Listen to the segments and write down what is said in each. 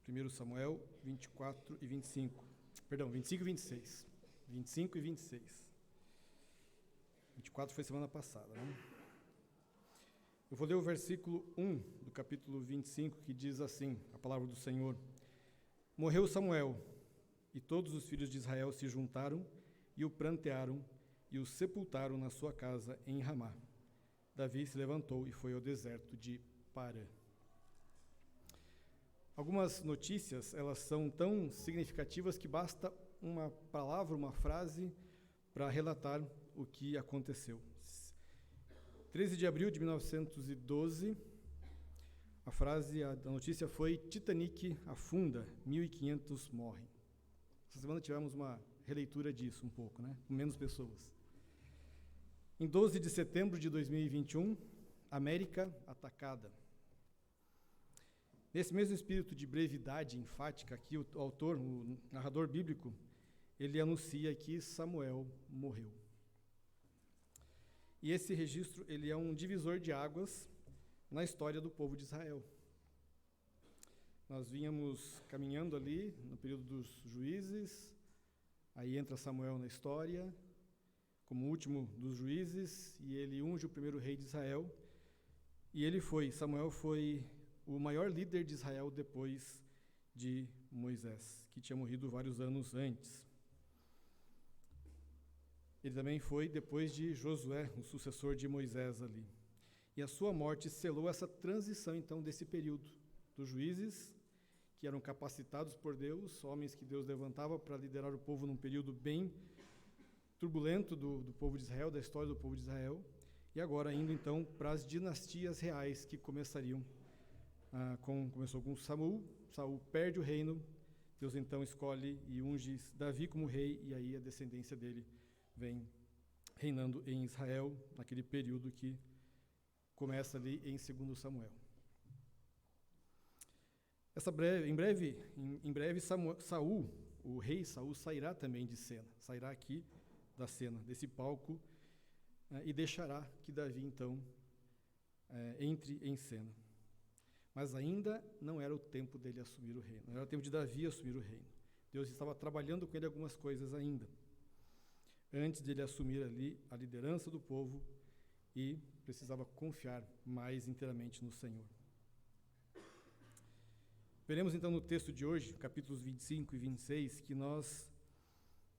1 Samuel 24 e 25. Perdão, 25 e 26. 25 e 26. 24 foi semana passada, né? Eu vou ler o versículo 1 do capítulo 25, que diz assim, a palavra do Senhor. Morreu Samuel, e todos os filhos de Israel se juntaram e o prantearam e o sepultaram na sua casa em Ramá. Davi se levantou e foi ao deserto de Parã. Algumas notícias, elas são tão significativas que basta uma palavra, uma frase para relatar o que aconteceu. 13 de abril de 1912, a notícia foi: Titanic afunda, 1.500 morrem. Essa semana tivemos uma releitura disso um pouco, né? Com menos pessoas. Em 12 de setembro de 2021, América atacada. Nesse mesmo espírito de brevidade enfática, aqui o autor, o narrador bíblico, ele anuncia que Samuel morreu. E esse registro, ele é um divisor de águas na história do povo de Israel. Nós vínhamos caminhando ali no período dos juízes, aí entra Samuel na história, como último dos juízes, e ele unge o primeiro rei de Israel, e Samuel foi o maior líder de Israel depois de Moisés, que tinha morrido vários anos antes. Ele também foi depois de Josué, o sucessor de Moisés ali. E a sua morte selou essa transição, então, desse período dos juízes, que eram capacitados por Deus, homens que Deus levantava para liderar o povo num período bem turbulento do povo de Israel, da história do povo de Israel, e agora indo, então, para as dinastias reais que começariam. Começou com Saul perde o reino, Deus então escolhe e unge Davi como rei, e aí a descendência dele vem reinando em Israel, naquele período que começa ali em 2 Samuel. Em breve Saul, o rei Saul, sairá também de cena, sairá aqui da cena, desse palco, e deixará que Davi então entre em cena. Mas ainda não era o tempo dele assumir o reino, não era o tempo de Davi assumir o reino. Deus estava trabalhando com ele algumas coisas ainda, antes de ele assumir ali a liderança do povo, e precisava confiar mais inteiramente no Senhor. Veremos então no texto de hoje, capítulos 25 e 26, que nós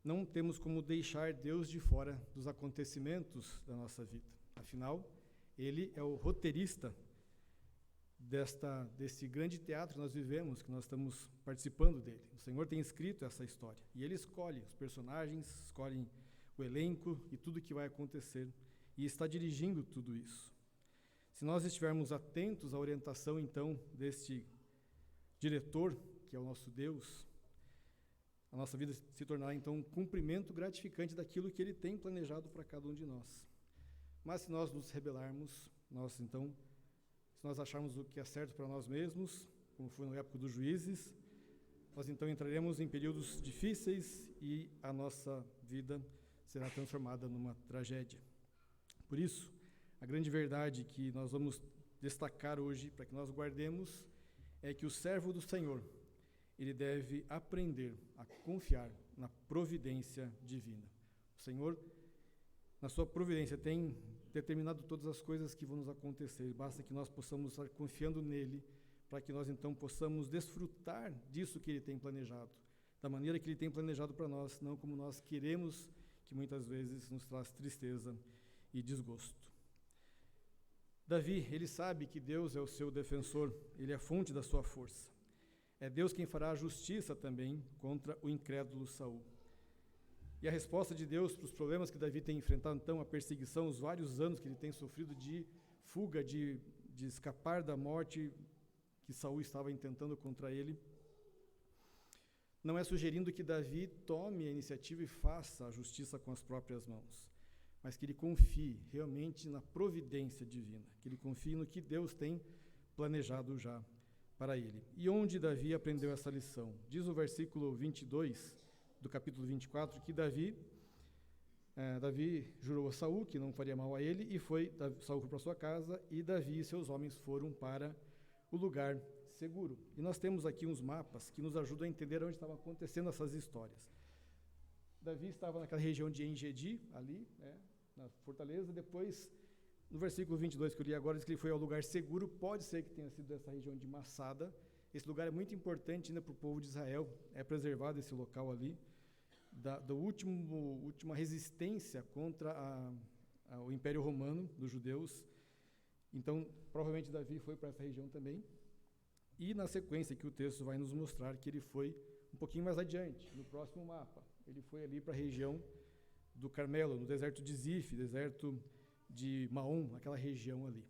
não temos como deixar Deus de fora dos acontecimentos da nossa vida. Afinal, Ele é o roteirista desse grande teatro que nós vivemos, que nós estamos participando dele. O Senhor tem escrito essa história, e Ele escolhe os personagens, escolhe o elenco e tudo que vai acontecer, e está dirigindo tudo isso. Se nós estivermos atentos à orientação, então, deste diretor, que é o nosso Deus, a nossa vida se tornará, então, um cumprimento gratificante daquilo que Ele tem planejado para cada um de nós. Mas se nós nos rebelarmos, se nós acharmos o que é certo para nós mesmos, como foi na época dos juízes, nós então entraremos em períodos difíceis e a nossa vida será transformada numa tragédia. Por isso, a grande verdade que nós vamos destacar hoje, para que nós guardemos, é que o servo do Senhor, ele deve aprender a confiar na providência divina. O Senhor, na sua providência, tem determinado todas as coisas que vão nos acontecer. Basta que nós possamos estar confiando nele, para que nós então possamos desfrutar disso que ele tem planejado, da maneira que ele tem planejado para nós, não como nós queremos, que muitas vezes nos traz tristeza e desgosto. Davi, ele sabe que Deus é o seu defensor, ele é a fonte da sua força. É Deus quem fará a justiça também contra o incrédulo Saul. E a resposta de Deus para os problemas que Davi tem enfrentado, então, a perseguição, os vários anos que ele tem sofrido de fuga, de escapar da morte que Saul estava intentando contra ele, não é sugerindo que Davi tome a iniciativa e faça a justiça com as próprias mãos, mas que ele confie realmente na providência divina, que ele confie no que Deus tem planejado já para ele. E onde Davi aprendeu essa lição? Diz o versículo 22 do capítulo 24 que Davi jurou a Saul que não faria mal a ele, e Saul foi para sua casa, e Davi e seus homens foram para o lugar seguro. E nós temos aqui uns mapas que nos ajudam a entender onde estavam acontecendo essas histórias. Davi estava naquela região de En-Gedi, ali, né, na fortaleza. Depois, no versículo 22 que eu li agora, diz que ele foi ao lugar seguro. Pode ser que tenha sido dessa região de Massada. Esse lugar é muito importante ainda para o povo de Israel. É preservado esse local ali, da última resistência contra o Império Romano, dos judeus. Então, provavelmente Davi foi para essa região também. E na sequência que o texto vai nos mostrar que ele foi um pouquinho mais adiante, no próximo mapa. Ele foi ali para a região do Carmelo, no deserto de Zif, deserto de Maom, aquela região ali.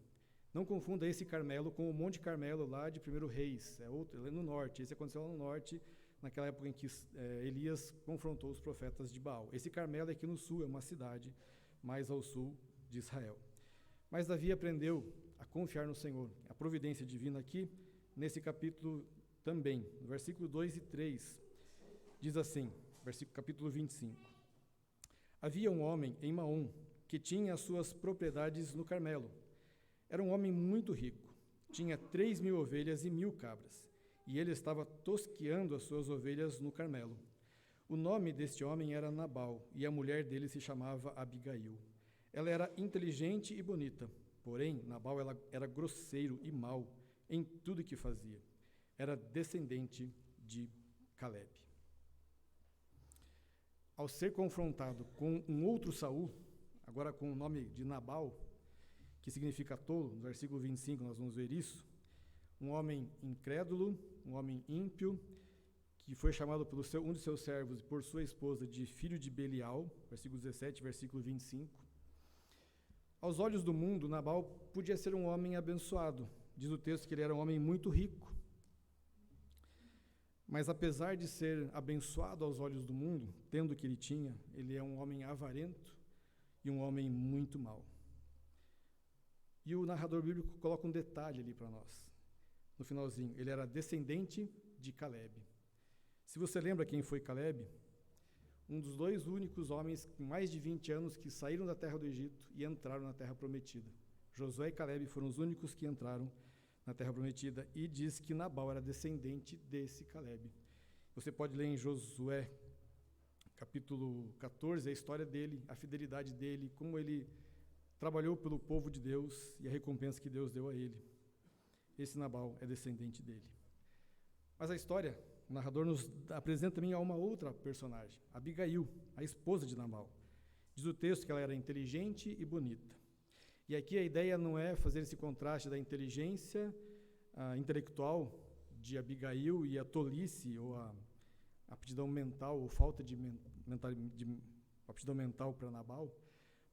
Não confunda esse Carmelo com o Monte Carmelo lá de 1 Reis, é no norte. Esse aconteceu lá no norte, naquela época em que Elias confrontou os profetas de Baal. Esse Carmelo é aqui no sul, é uma cidade mais ao sul de Israel. Mas Davi aprendeu a confiar no Senhor. A providência divina aqui, nesse capítulo também, no versículo 2 e 3, diz assim, capítulo 25. Havia um homem em Maom que tinha as suas propriedades no Carmelo. Era um homem muito rico, tinha 3.000 ovelhas e 1.000 cabras, e ele estava tosqueando as suas ovelhas no Carmelo. O nome deste homem era Nabal, e a mulher dele se chamava Abigail. Ela era inteligente e bonita, porém Nabal era grosseiro e mau em tudo que fazia. Era descendente de Calebe. Ao ser confrontado com um outro Saul, agora com o nome de Nabal, que significa tolo, no versículo 25 nós vamos ver isso, um homem incrédulo, um homem ímpio, que foi chamado por um de seus servos e por sua esposa de filho de Belial, versículo 17, versículo 25. Aos olhos do mundo, Nabal podia ser um homem abençoado. Diz o texto que ele era um homem muito rico. Mas apesar de ser abençoado aos olhos do mundo, tendo o que ele tinha, ele é um homem avarento e um homem muito mau. E o narrador bíblico coloca um detalhe ali para nós. No finalzinho, ele era descendente de Calebe. Se você lembra quem foi Calebe, um dos 2 únicos homens com mais de 20 anos que saíram da terra do Egito e entraram na terra prometida. Josué e Calebe foram os únicos que entraram na terra prometida, e diz que Nabal era descendente desse Calebe. Você pode ler em Josué, capítulo 14, a história dele, a fidelidade dele, como ele trabalhou pelo povo de Deus e a recompensa que Deus deu a ele. Esse Nabal é descendente dele. Mas a história, o narrador nos apresenta também a uma outra personagem, Abigail, a esposa de Nabal. Diz o texto que ela era inteligente e bonita. E aqui a ideia não é fazer esse contraste da inteligência intelectual de Abigail e a tolice ou a aptidão mental, ou falta de aptidão mental para Nabal,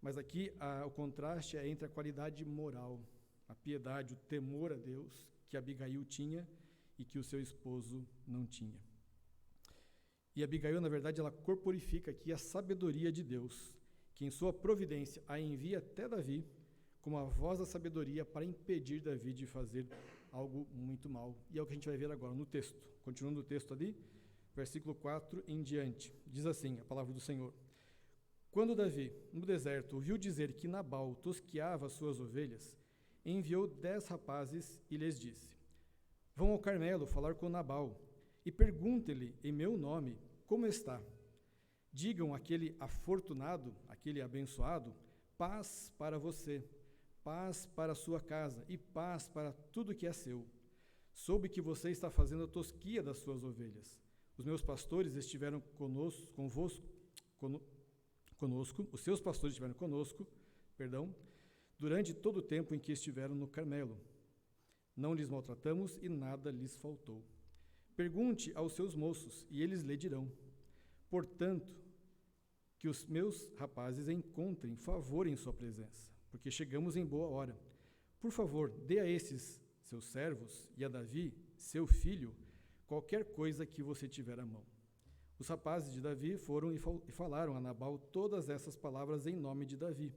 mas aqui o contraste é entre a qualidade moral, a piedade, o temor a Deus que Abigail tinha e que o seu esposo não tinha. E Abigail, na verdade, ela corporifica aqui a sabedoria de Deus, que em sua providência a envia até Davi como a voz da sabedoria para impedir Davi de fazer algo muito mal. E é o que a gente vai ver agora no texto. Continuando o texto ali, versículo 4 em diante. Diz assim a palavra do Senhor. Quando Davi, no deserto, ouviu dizer que Nabal tosqueava suas ovelhas, enviou 10 rapazes e lhes disse: Vão ao Carmelo falar com Nabal e perguntem-lhe em meu nome como está. Digam àquele afortunado, aquele abençoado, paz para você, paz para a sua casa e paz para tudo que é seu. Soube que você está fazendo a tosquia das suas ovelhas. Os meus pastores estiveram conosco, os seus pastores estiveram conosco, durante todo o tempo em que estiveram no Carmelo. Não lhes maltratamos e nada lhes faltou. Pergunte aos seus moços, e eles lhe dirão. Portanto, que os meus rapazes encontrem favor em sua presença, porque chegamos em boa hora. Por favor, dê a esses seus servos e a Davi, seu filho, qualquer coisa que você tiver à mão. Os rapazes de Davi foram e falaram a Nabal todas essas palavras em nome de Davi.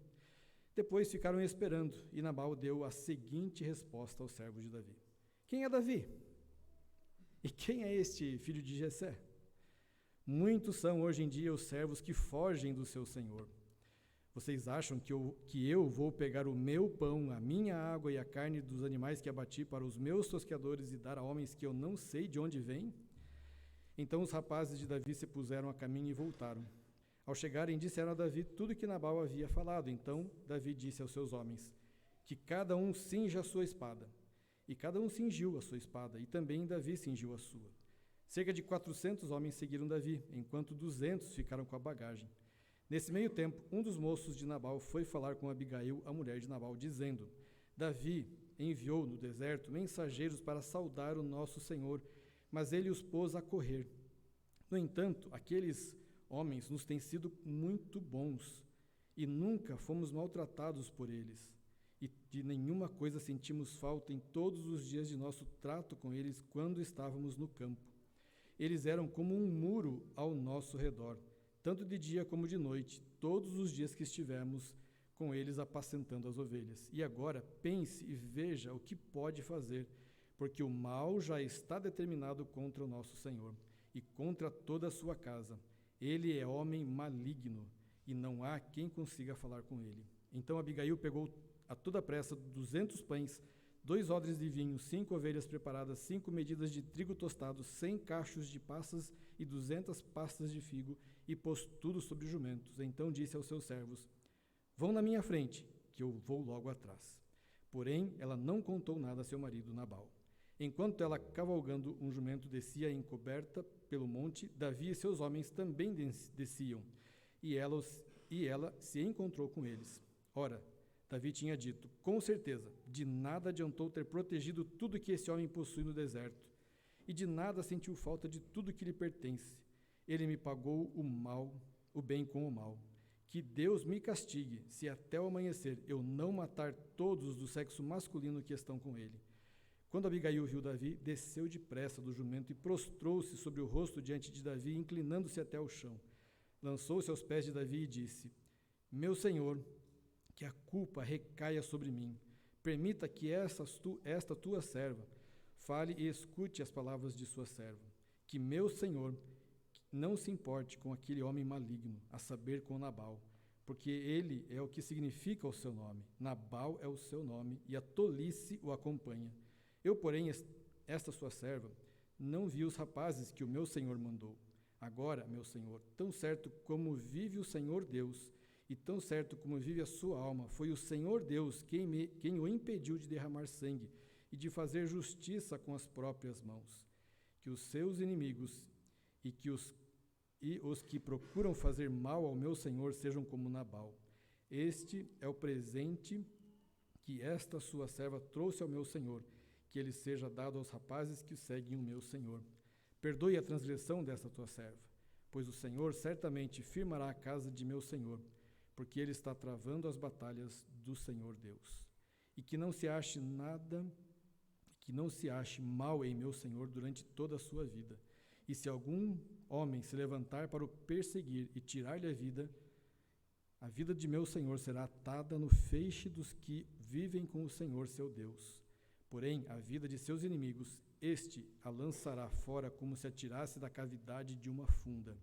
Depois ficaram esperando, e Nabal deu a seguinte resposta aos servos de Davi. Quem é Davi? E quem é este filho de Jessé? Muitos são hoje em dia os servos que fogem do seu senhor. Vocês acham que eu vou pegar o meu pão, a minha água e a carne dos animais que abati para os meus tosqueadores e dar a homens que eu não sei de onde vêm?" Então os rapazes de Davi se puseram a caminho e voltaram. Ao chegarem, disseram a Davi tudo que Nabal havia falado. Então Davi disse aos seus homens: "Que cada um cinja a sua espada." E cada um cingiu a sua espada, e também Davi cingiu a sua. Cerca de 400 homens seguiram Davi, enquanto 200 ficaram com a bagagem. Nesse meio tempo, um dos moços de Nabal foi falar com Abigail, a mulher de Nabal, dizendo: "Davi enviou no deserto mensageiros para saudar o nosso senhor, mas ele os pôs a correr. No entanto, aqueles homens nos têm sido muito bons, e nunca fomos maltratados por eles. E de nenhuma coisa sentimos falta em todos os dias de nosso trato com eles quando estávamos no campo. Eles eram como um muro ao nosso redor, tanto de dia como de noite, todos os dias que estivemos com eles apacentando as ovelhas. E agora pense e veja o que pode fazer, porque o mal já está determinado contra o nosso Senhor e contra toda a sua casa. Ele é homem maligno, e não há quem consiga falar com ele." Então Abigail pegou a toda pressa 200 pães, 2 odres de vinho, 5 ovelhas preparadas, 5 medidas de trigo tostado, 100 cachos de passas e 200 pastas de figo, e pôs tudo sobre jumentos. Então disse aos seus servos: "Vão na minha frente, que eu vou logo atrás." Porém, ela não contou nada a seu marido Nabal. Enquanto ela, cavalgando um jumento, descia encoberta pelo monte, Davi e seus homens também desciam, e ela se encontrou com eles. Ora, Davi tinha dito: "Com certeza, de nada adiantou ter protegido tudo que esse homem possui no deserto, e de nada sentiu falta de tudo que lhe pertence. Ele me pagou o bem com o mal. Que Deus me castigue, se até o amanhecer eu não matar todos do sexo masculino que estão com ele." Quando Abigail viu Davi, desceu depressa do jumento e prostrou-se sobre o rosto diante de Davi, inclinando-se até o chão. Lançou-se aos pés de Davi e disse: "Meu senhor, que a culpa recaia sobre mim. Permita que esta tua serva fale e escute as palavras de sua serva. Que meu senhor não se importe com aquele homem maligno, a saber, com Nabal, porque ele é o que significa o seu nome. Nabal é o seu nome, e a tolice o acompanha. Eu, porém, esta sua serva, não vi os rapazes que o meu senhor mandou. Agora, meu senhor, tão certo como vive o Senhor Deus, e tão certo como vive a sua alma, foi o Senhor Deus quem o impediu de derramar sangue e de fazer justiça com as próprias mãos. Que os seus inimigos e os que procuram fazer mal ao meu senhor sejam como Nabal. Este é o presente que esta sua serva trouxe ao meu senhor, que ele seja dado aos rapazes que seguem o meu senhor. Perdoe a transgressão desta tua serva, pois o Senhor certamente firmará a casa de meu senhor, porque ele está travando as batalhas do Senhor Deus. E que não se ache mal em meu senhor durante toda a sua vida. E se algum homem se levantar para o perseguir e tirar-lhe a vida de meu senhor será atada no feixe dos que vivem com o Senhor seu Deus. Porém, a vida de seus inimigos, este a lançará fora como se atirasse da cavidade de uma funda.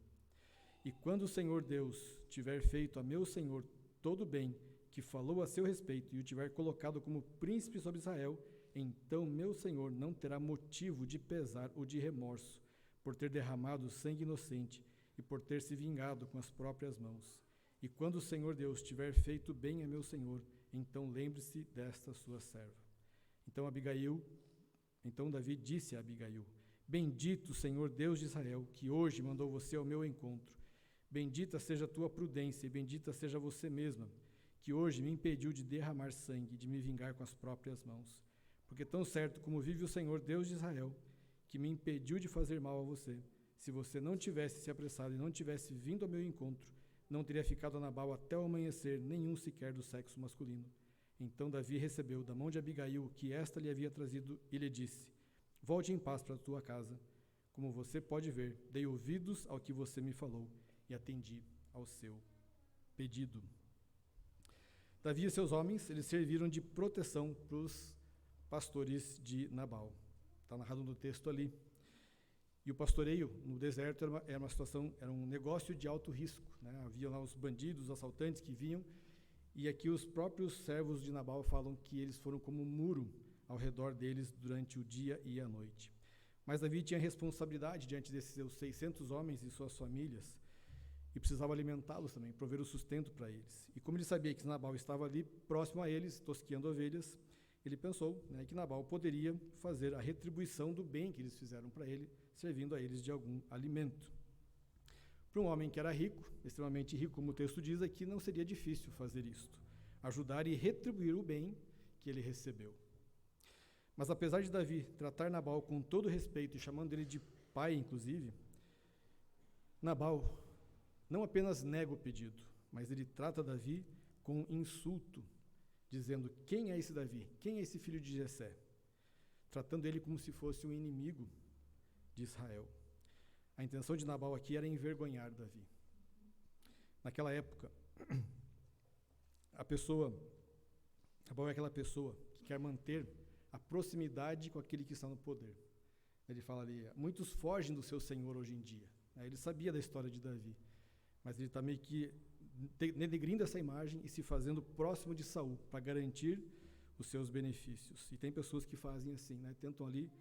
E quando o Senhor Deus tiver feito a meu senhor todo o bem que falou a seu respeito e o tiver colocado como príncipe sobre Israel, então meu senhor não terá motivo de pesar ou de remorso por ter derramado sangue inocente e por ter se vingado com as próprias mãos. E quando o Senhor Deus tiver feito bem a meu senhor, então lembre-se desta sua serva." Então Davi disse a Abigail: "Bendito o Senhor Deus de Israel, que hoje mandou você ao meu encontro. Bendita seja a tua prudência e bendita seja você mesma, que hoje me impediu de derramar sangue e de me vingar com as próprias mãos. Porque tão certo como vive o Senhor Deus de Israel, que me impediu de fazer mal a você, se você não tivesse se apressado e não tivesse vindo ao meu encontro, não teria ficado a Nabal até o amanhecer, nenhum sequer do sexo masculino." Então Davi recebeu da mão de Abigail o que esta lhe havia trazido e lhe disse: "Volte em paz para a tua casa. Como você pode ver, dei ouvidos ao que você me falou e atendi ao seu pedido." Davi e seus homens, eles serviram de proteção para os pastores de Nabal. Está narrado no texto ali. E o pastoreio no deserto era uma situação, era um negócio de alto risco, né? Havia lá os bandidos, os assaltantes que vinham E aqui os próprios servos de Nabal falam que eles foram como um muro ao redor deles durante o dia e a noite. Mas Davi tinha responsabilidade diante desses seus 600 homens e suas famílias, e precisava alimentá-los também, prover o sustento para eles. E como ele sabia que Nabal estava ali próximo a eles, tosqueando ovelhas, ele pensou, que Nabal poderia fazer a retribuição do bem que eles fizeram para ele, servindo a eles de algum alimento. Para um homem que era rico, extremamente rico, como o texto diz aqui, não seria difícil fazer isto, ajudar e retribuir o bem que ele recebeu. Mas apesar de Davi tratar Nabal com todo respeito e chamando ele de pai, inclusive, Nabal não apenas nega o pedido, mas ele trata Davi com insulto, dizendo: quem é esse Davi? Quem é esse filho de Jessé? Tratando ele como se fosse um inimigo de Israel. A intenção de Nabal aqui era envergonhar Davi. Naquela época, Nabal é aquela pessoa que quer manter a proximidade com aquele que está no poder. Ele fala ali: muitos fogem do seu senhor hoje em dia. Ele sabia da história de Davi, mas ele está meio que denegrindo essa imagem e se fazendo próximo de Saul para garantir os seus benefícios. E tem pessoas que fazem assim, tentam ali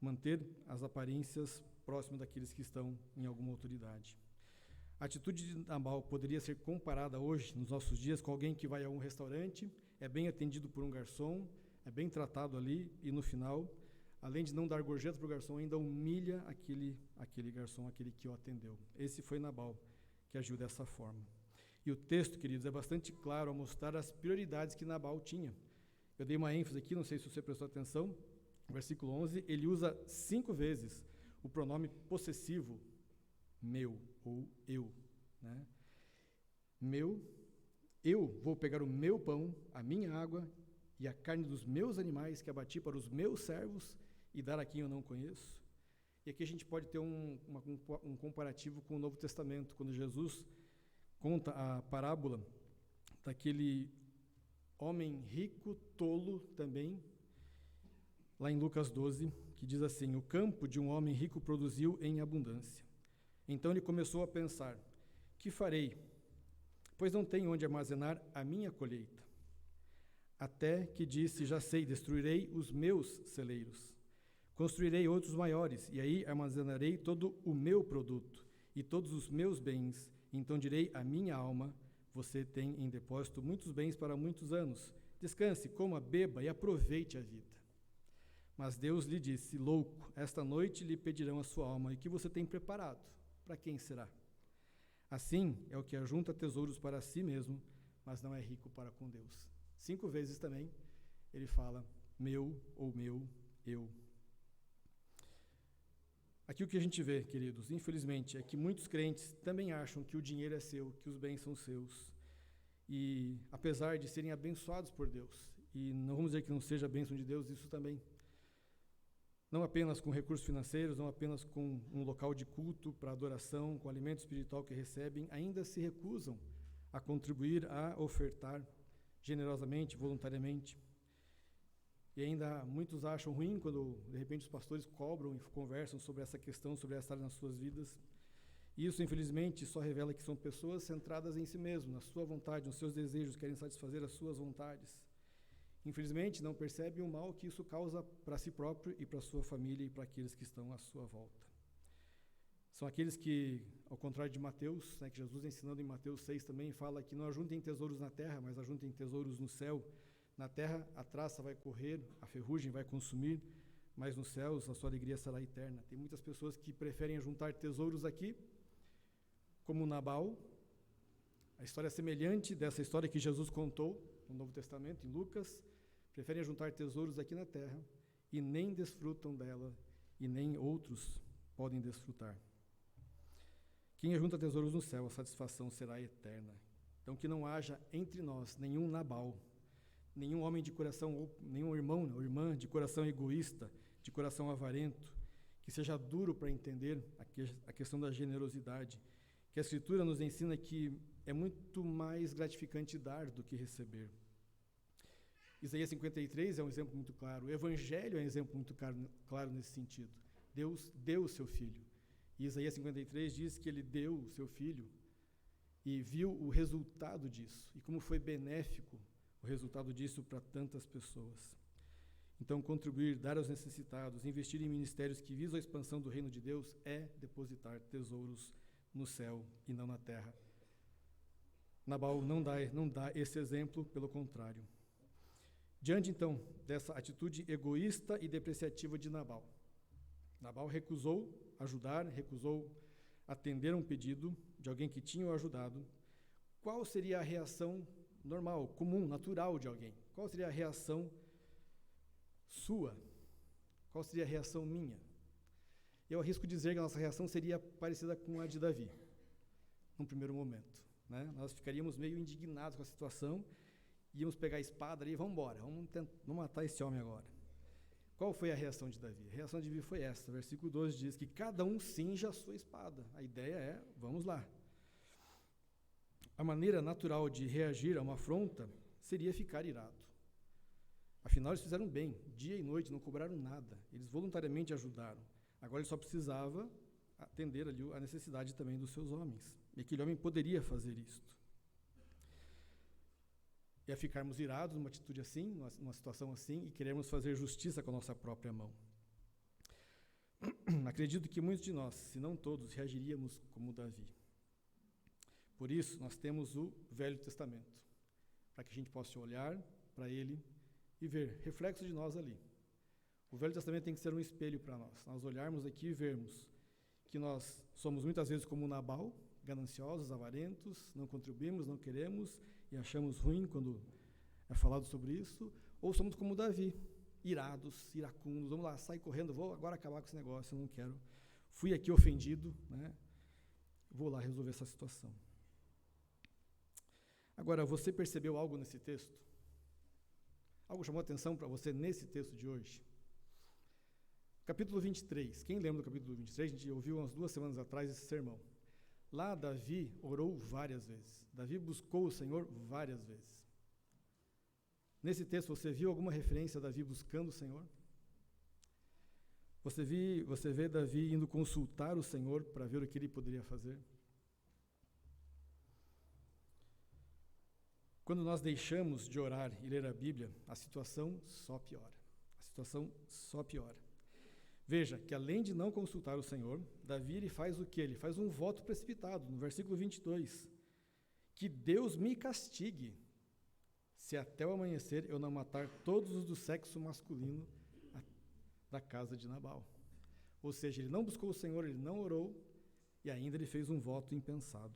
manter as aparências próximo daqueles que estão em alguma autoridade. A atitude de Nabal poderia ser comparada hoje, nos nossos dias, com alguém que vai a um restaurante, é bem atendido por um garçom, é bem tratado ali e no final, além de não dar gorjeta para o garçom, ainda humilha aquele garçom, aquele que o atendeu. Esse foi Nabal que agiu dessa forma. E o texto, queridos, é bastante claro ao mostrar as prioridades que Nabal tinha. Eu dei uma ênfase aqui, não sei se você prestou atenção, no versículo 11, ele usa 5 vezes o pronome possessivo, meu, ou eu. Meu, eu vou pegar o meu pão, a minha água e a carne dos meus animais que abati para os meus servos e dar a quem eu não conheço. E aqui a gente pode ter um comparativo com o Novo Testamento, quando Jesus conta a parábola daquele homem rico, tolo também, lá em Lucas 12, que diz assim: o campo de um homem rico produziu em abundância. Então ele começou a pensar: que farei? Pois não tenho onde armazenar a minha colheita. Até que disse: já sei, destruirei os meus celeiros. Construirei outros maiores, e aí armazenarei todo o meu produto e todos os meus bens. Então direi à minha alma: você tem em depósito muitos bens para muitos anos. Descanse, coma, beba e aproveite a vida. Mas Deus lhe disse: louco, esta noite lhe pedirão a sua alma, e o que você tem preparado? Para quem será? Assim é o que ajunta tesouros para si mesmo, mas não é rico para com Deus. 5 vezes também ele fala: meu ou meu, eu. Aqui o que a gente vê, queridos, infelizmente, é que muitos crentes também acham que o dinheiro é seu, que os bens são seus. E apesar de serem abençoados por Deus, e não vamos dizer que não seja a bênção de Deus, isso também, não apenas com recursos financeiros, não apenas com um local de culto para adoração, com alimento espiritual que recebem, ainda se recusam a contribuir, a ofertar generosamente, voluntariamente. E ainda muitos acham ruim quando, de repente, os pastores cobram e conversam sobre essa questão, sobre essa área nas suas vidas. E isso, infelizmente, só revela que são pessoas centradas em si mesmo, na sua vontade, nos seus desejos, querem satisfazer as suas vontades. Infelizmente, não percebem o mal que isso causa para si próprio e para a sua família e para aqueles que estão à sua volta. São aqueles que, ao contrário de Mateus, que Jesus ensinando em Mateus 6 também fala que não ajuntem tesouros na terra, mas ajuntem tesouros no céu. Na terra a traça vai correr, a ferrugem vai consumir, mas nos céus a sua alegria será eterna. Tem muitas pessoas que preferem juntar tesouros aqui, como Nabal. A história é semelhante dessa história que Jesus contou no Novo Testamento, em Lucas. Preferem juntar tesouros aqui na terra e nem desfrutam dela, e nem outros podem desfrutar. Quem junta tesouros no céu, a satisfação será eterna. Então que não haja entre nós nenhum Nabal, nenhum homem de coração, ou nenhum irmão ou irmã de coração egoísta, de coração avarento, que seja duro para entender a questão da generosidade, que a Escritura nos ensina que é muito mais gratificante dar do que receber. Isaías 53 é um exemplo muito claro, o Evangelho é um exemplo muito claro nesse sentido. Deus deu o seu Filho. E Isaías 53 diz que ele deu o seu Filho, e viu o resultado disso, e como foi benéfico o resultado disso para tantas pessoas. Então, contribuir, dar aos necessitados, investir em ministérios que visam a expansão do reino de Deus é depositar tesouros no céu e não na terra. Nabal não dá esse exemplo, pelo contrário. Diante, então, dessa atitude egoísta e depreciativa de Nabal, Nabal recusou ajudar, recusou atender a um pedido de alguém que tinha o ajudado. Qual seria a reação normal, comum, natural de alguém? Qual seria a reação sua? Qual seria a reação minha? Eu arrisco dizer que a nossa reação seria parecida com a de Davi, num primeiro momento, né? Nós ficaríamos meio indignados com a situação, íamos pegar a espada ali e vamos embora, vamos matar esse homem agora. Qual foi a reação de Davi? A reação de Davi foi essa. Versículo 12 diz que cada um cinja a sua espada. A ideia é, vamos lá. A maneira natural de reagir a uma afronta seria ficar irado. Afinal, eles fizeram bem, dia e noite, não cobraram nada. Eles voluntariamente ajudaram. Agora ele só precisava atender ali a necessidade também dos seus homens. E aquele homem poderia fazer isto. E a ficarmos irados numa atitude assim, numa situação assim, e queremos fazer justiça com a nossa própria mão. Acredito que muitos de nós, se não todos, reagiríamos como Davi. Por isso, nós temos o Velho Testamento, para que a gente possa olhar para ele e ver reflexo de nós ali. O Velho Testamento tem que ser um espelho para nós. Nós olharmos aqui e vermos que nós somos muitas vezes como Nabal, gananciosos, avarentos, não contribuímos, não queremos e achamos ruim quando é falado sobre isso, ou somos como Davi, irados, iracundos, vamos lá, sai correndo, vou agora acabar com esse negócio, eu não quero, fui aqui ofendido, né? Vou lá resolver essa situação. Agora, você percebeu algo nesse texto? Algo chamou a atenção para você nesse texto de hoje? Capítulo 23, quem lembra do capítulo 23? A gente ouviu umas 2 semanas atrás esse sermão. Lá Davi orou várias vezes. Davi buscou o Senhor várias vezes. Nesse texto você viu alguma referência a Davi buscando o Senhor? Você vê Davi indo consultar o Senhor para ver o que ele poderia fazer? Quando nós deixamos de orar e ler a Bíblia, a situação só piora. A situação só piora. Veja que além de não consultar o Senhor, Davi ele faz o quê? Ele faz um voto precipitado, no versículo 22. Que Deus me castigue, se até o amanhecer eu não matar todos os do sexo masculino da casa de Nabal. Ou seja, ele não buscou o Senhor, ele não orou, e ainda ele fez um voto impensado.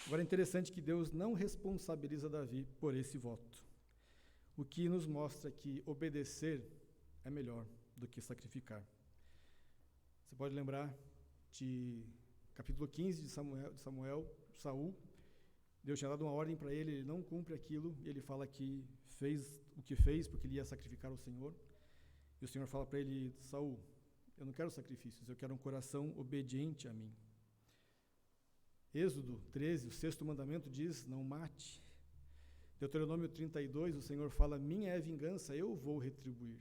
Agora é interessante que Deus não responsabiliza Davi por esse voto, o que nos mostra que obedecer é melhor do que sacrificar. Você pode lembrar de capítulo 15 de Saul, Deus tinha dado uma ordem para ele, ele não cumpre aquilo, e ele fala que fez o que fez porque ele ia sacrificar ao Senhor. E o Senhor fala para ele, Saul, eu não quero sacrifícios, eu quero um coração obediente a mim. Êxodo 13, o 6º mandamento diz, não mate. Deuteronômio 32, o Senhor fala, minha é a vingança, eu vou retribuir.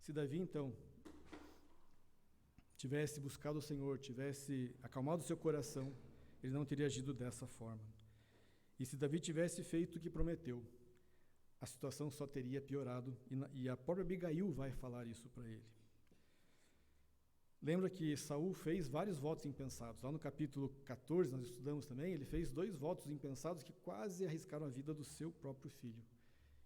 Se Davi, então, tivesse buscado o Senhor, tivesse acalmado o seu coração, ele não teria agido dessa forma. E se Davi tivesse feito o que prometeu, a situação só teria piorado, e a própria Abigail vai falar isso para ele. Lembra que Saul fez vários votos impensados. Lá no capítulo 14, nós estudamos também, ele fez 2 votos impensados que quase arriscaram a vida do seu próprio filho.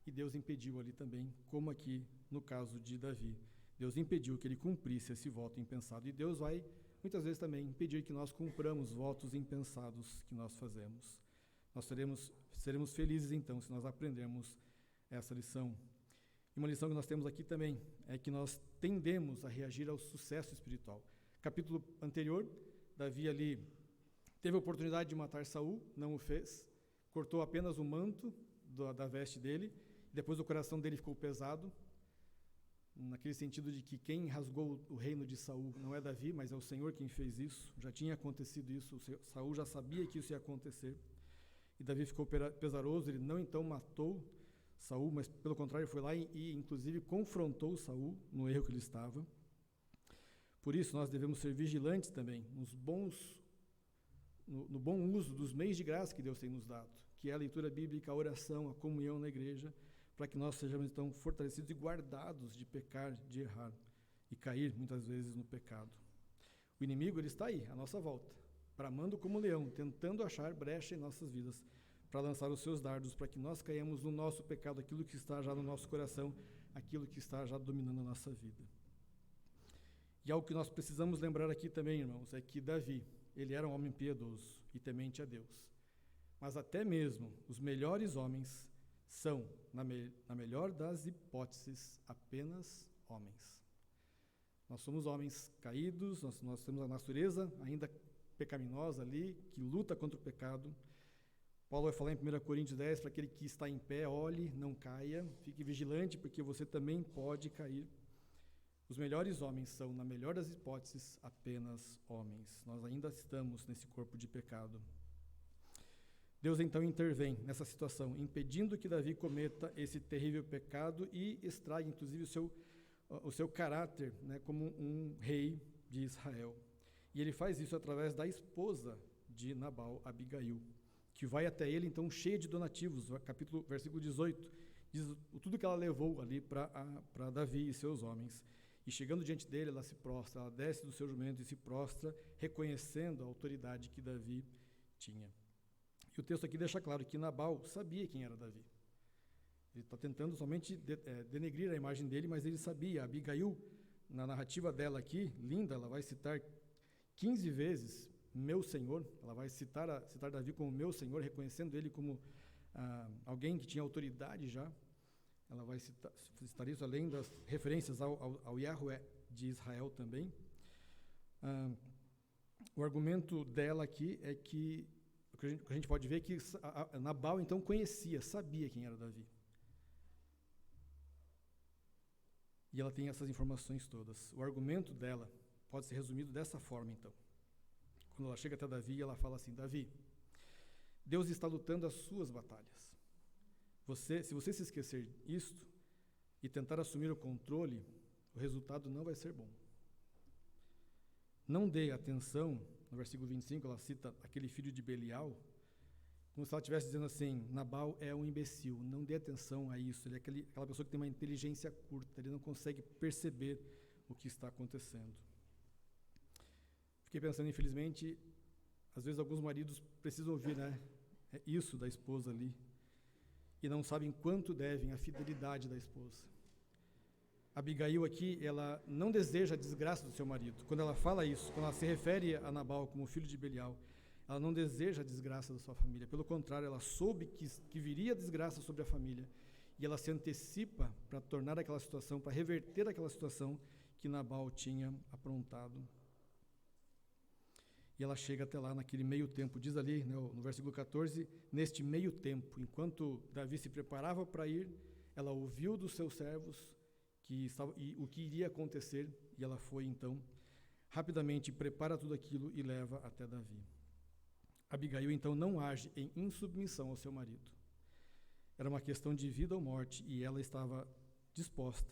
E Deus impediu ali também, como aqui no caso de Davi. Deus impediu que ele cumprisse esse voto impensado. E Deus vai, muitas vezes também, impedir que nós cumpramos votos impensados que nós fazemos. Nós seremos felizes, então, se nós aprendermos essa lição. E uma lição que nós temos aqui também é que nós tendemos a reagir ao sucesso espiritual. Capítulo anterior, Davi ali teve a oportunidade de matar Saul, não o fez, cortou apenas o manto da veste dele, depois o coração dele ficou pesado, naquele sentido de que quem rasgou o reino de Saul não é Davi, mas é o Senhor quem fez isso, já tinha acontecido isso, Saul já sabia que isso ia acontecer, e Davi ficou pesaroso, ele não então matou Saul, mas pelo contrário foi lá e inclusive confrontou Saul no erro que ele estava. Por isso nós devemos ser vigilantes também nos bons no bom uso dos meios de graça que Deus tem nos dado, que é a leitura bíblica, a oração, a comunhão na igreja, para que nós sejamos então fortalecidos e guardados de pecar, de errar e cair muitas vezes no pecado. O inimigo, ele está aí, à nossa volta, bramando como leão, tentando achar brecha em nossas vidas, para lançar os seus dardos, para que nós caiamos no nosso pecado, aquilo que está já no nosso coração, aquilo que está já dominando a nossa vida. E algo que nós precisamos lembrar aqui também, irmãos, é que Davi, ele era um homem piedoso e temente a Deus. Mas até mesmo os melhores homens são, na melhor das hipóteses, apenas homens. Nós somos homens caídos, nós temos a natureza ainda pecaminosa ali, que luta contra o pecado. Paulo vai falar em 1 Coríntios 10, para aquele que está em pé, olhe, não caia, fique vigilante, porque você também pode cair. Os melhores homens são, na melhor das hipóteses, apenas homens. Nós ainda estamos nesse corpo de pecado. Deus então intervém nessa situação, impedindo que Davi cometa esse terrível pecado e extraia, inclusive, o seu caráter, né, como um rei de Israel. E ele faz isso através da esposa de Nabal, Abigail, que vai até ele, então, cheia de donativos. Versículo 18, diz tudo que ela levou ali para Davi e seus homens. E chegando diante dele, ela se prostra, ela desce do seu jumento e se prostra, reconhecendo a autoridade que Davi tinha. E o texto aqui deixa claro que Nabal sabia quem era Davi. Ele está tentando somente denegrir a imagem dele, mas ele sabia. Abigail, na narrativa dela aqui, linda, ela vai citar 15 vezes meu senhor, ela vai citar Davi como meu senhor, reconhecendo ele como alguém que tinha autoridade já. Ela vai citar isso além das referências ao Yahweh de Israel também. O argumento dela aqui é que o que a gente pode ver é que Nabal então sabia quem era Davi. E ela tem essas informações todas. O argumento dela pode ser resumido dessa forma, então. Quando ela chega até Davi, ela fala assim: Davi, Deus está lutando as suas batalhas. Se você se esquecer isto e tentar assumir o controle, o resultado não vai ser bom. Não dê atenção, no versículo 25, ela cita aquele filho de Belial, como se ela estivesse dizendo assim: Nabal é um imbecil, não dê atenção a isso, ele é aquela pessoa que tem uma inteligência curta, ele não consegue perceber o que está acontecendo. Fiquei pensando, infelizmente, às vezes alguns maridos precisam ouvir, né, isso da esposa ali, e não sabem quanto devem a fidelidade da esposa. Abigail aqui, ela não deseja a desgraça do seu marido. Quando ela fala isso, quando ela se refere a Nabal como filho de Belial, ela não deseja a desgraça da sua família. Pelo contrário, ela soube que viria a desgraça sobre a família. E ela se antecipa para tornar aquela situação, para reverter aquela situação que Nabal tinha aprontado. E ela chega até lá naquele meio tempo, diz ali, né, no versículo 14, neste meio tempo, enquanto Davi se preparava para ir, ela ouviu dos seus servos o que iria acontecer, e ela foi então, rapidamente prepara tudo aquilo e leva até Davi. Abigail então não age em insubmissão ao seu marido. Era uma questão de vida ou morte, e ela estava disposta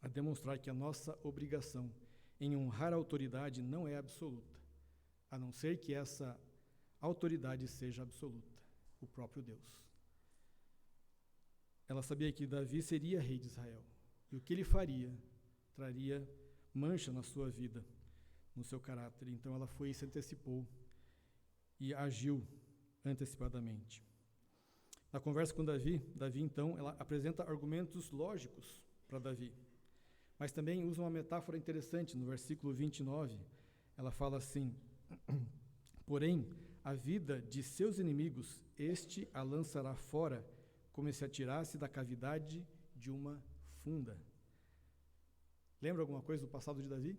a demonstrar que a nossa obrigação em honrar a autoridade não é absoluta, a não ser que essa autoridade seja absoluta, o próprio Deus. Ela sabia que Davi seria rei de Israel, e o que ele faria traria mancha na sua vida, no seu caráter. Então ela foi e se antecipou e agiu antecipadamente. Na conversa com Davi então, ela apresenta argumentos lógicos para Davi, mas também usa uma metáfora interessante. No versículo 29, ela fala assim: porém, a vida de seus inimigos, este a lançará fora, como se atirasse da cavidade de uma funda. Lembra alguma coisa do passado de Davi?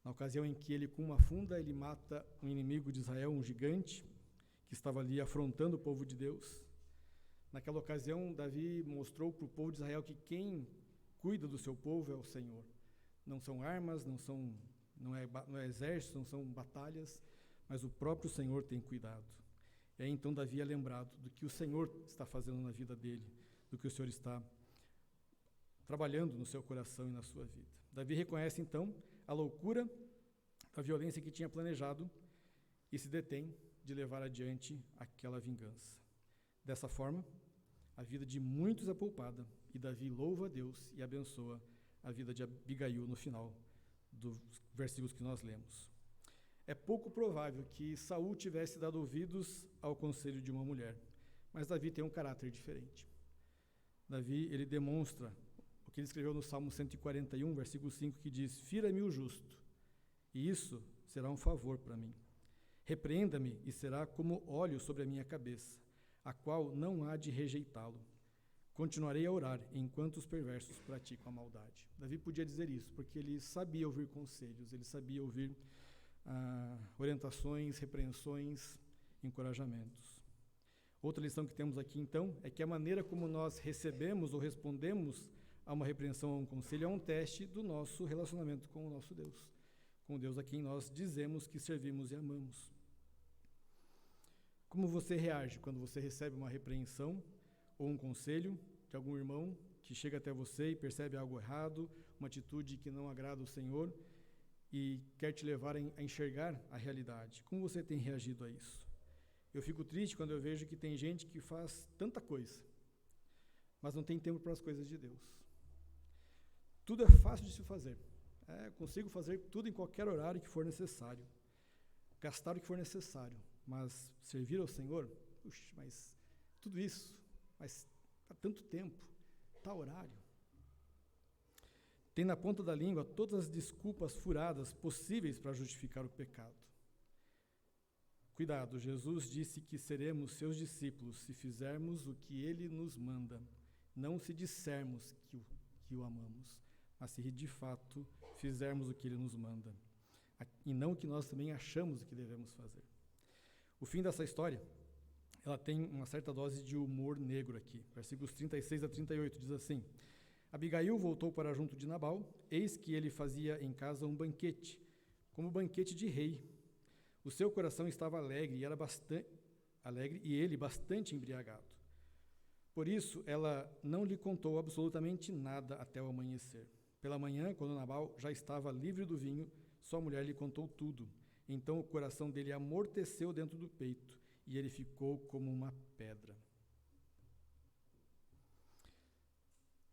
Na ocasião em que ele, com uma funda, ele mata um inimigo de Israel, um gigante, que estava ali afrontando o povo de Deus. Naquela ocasião, Davi mostrou para o povo de Israel que quem cuida do seu povo é o Senhor. Não são armas, não é exército, não são batalhas, mas o próprio Senhor tem cuidado. E aí então Davi é lembrado do que o Senhor está fazendo na vida dele, do que o Senhor está trabalhando no seu coração e na sua vida. Davi reconhece então a loucura, a violência que tinha planejado, e se detém de levar adiante aquela vingança. Dessa forma, a vida de muitos é poupada, e Davi louva a Deus e abençoa a vida de Abigail no final dos versículos que nós lemos. É pouco provável que Saul tivesse dado ouvidos ao conselho de uma mulher, mas Davi tem um caráter diferente. Davi, ele demonstra o que ele escreveu no Salmo 141, versículo 5, que diz: fira-me o justo, e isso será um favor para mim. Repreenda-me, e será como óleo sobre a minha cabeça, a qual não há de rejeitá-lo. Continuarei a orar enquanto os perversos praticam a maldade. Davi podia dizer isso, porque ele sabia ouvir conselhos, ele sabia ouvir orientações, repreensões, encorajamentos. Outra lição que temos aqui, então, é que a maneira como nós recebemos ou respondemos a uma repreensão ou a um conselho é um teste do nosso relacionamento com o nosso Deus, com o Deus a quem nós dizemos que servimos e amamos. Como você reage quando você recebe uma repreensão ou um conselho de algum irmão que chega até você e percebe algo errado, uma atitude que não agrada o Senhor e quer te levar a enxergar a realidade? Como você tem reagido a isso? Eu fico triste quando eu vejo que tem gente que faz tanta coisa, mas não tem tempo para as coisas de Deus. Tudo é fácil de se fazer. Consigo fazer tudo em qualquer horário que for necessário, gastar o que for necessário, mas servir ao Senhor, puxa, mas tudo isso, mas há tanto tempo, tal horário. Tem na ponta da língua todas as desculpas furadas possíveis para justificar o pecado. Cuidado, Jesus disse que seremos seus discípulos se fizermos o que ele nos manda, não se dissermos que o amamos, mas se de fato fizermos o que ele nos manda, e não o que nós também achamos o que devemos fazer. O fim dessa história, ela tem uma certa dose de humor negro aqui. Versículos 36 a 38 diz assim: Abigail voltou para junto de Nabal, eis que ele fazia em casa um banquete, como banquete de rei. O seu coração estava alegre e ele bastante embriagado. Por isso, ela não lhe contou absolutamente nada até o amanhecer. Pela manhã, quando Nabal já estava livre do vinho, sua mulher lhe contou tudo. Então o coração dele amorteceu dentro do peito, e ele ficou como uma pedra.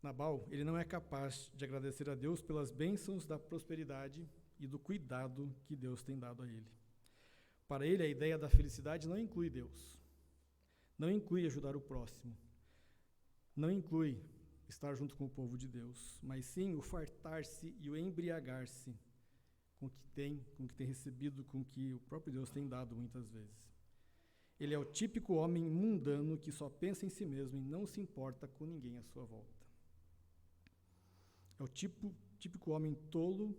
Nabal, ele não é capaz de agradecer a Deus pelas bênçãos da prosperidade e do cuidado que Deus tem dado a ele. Para ele, a ideia da felicidade não inclui Deus, não inclui ajudar o próximo, não inclui estar junto com o povo de Deus, mas sim o fartar-se e o embriagar-se com o que tem recebido, com o que o próprio Deus tem dado muitas vezes. Ele é o típico homem mundano que só pensa em si mesmo e não se importa com ninguém à sua volta. É o típico homem tolo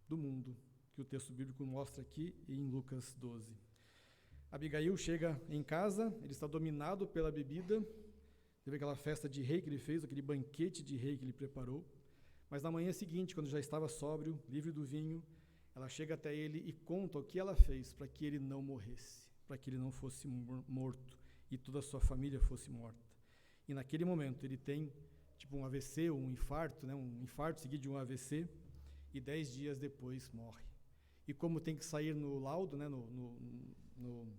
do mundo, que o texto bíblico mostra aqui em Lucas 12. Abigail chega em casa, ele está dominado pela bebida, teve aquela festa de rei que ele fez, aquele banquete de rei que ele preparou, mas na manhã seguinte, quando já estava sóbrio, livre do vinho, ela chega até ele e conta o que ela fez para que ele não morresse, para que ele não fosse morto e toda a sua família fosse morta. E naquele momento ele tem tipo um AVC, um infarto, um infarto seguido de um AVC, e 10 dias depois morre. E como tem que sair no laudo, no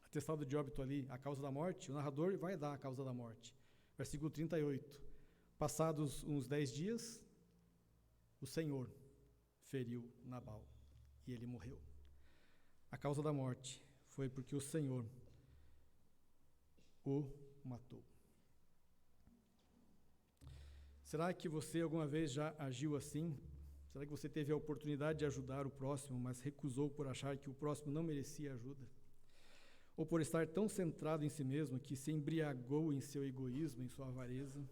atestado de óbito ali, a causa da morte, o narrador vai dar a causa da morte. Versículo 38. Passados uns 10 dias, o Senhor feriu Nabal e ele morreu. A causa da morte foi porque o Senhor o matou. Será que você alguma vez já agiu assim? Será que você teve a oportunidade de ajudar o próximo, mas recusou por achar que o próximo não merecia ajuda? Ou por estar tão centrado em si mesmo que se embriagou em seu egoísmo, em sua avareza?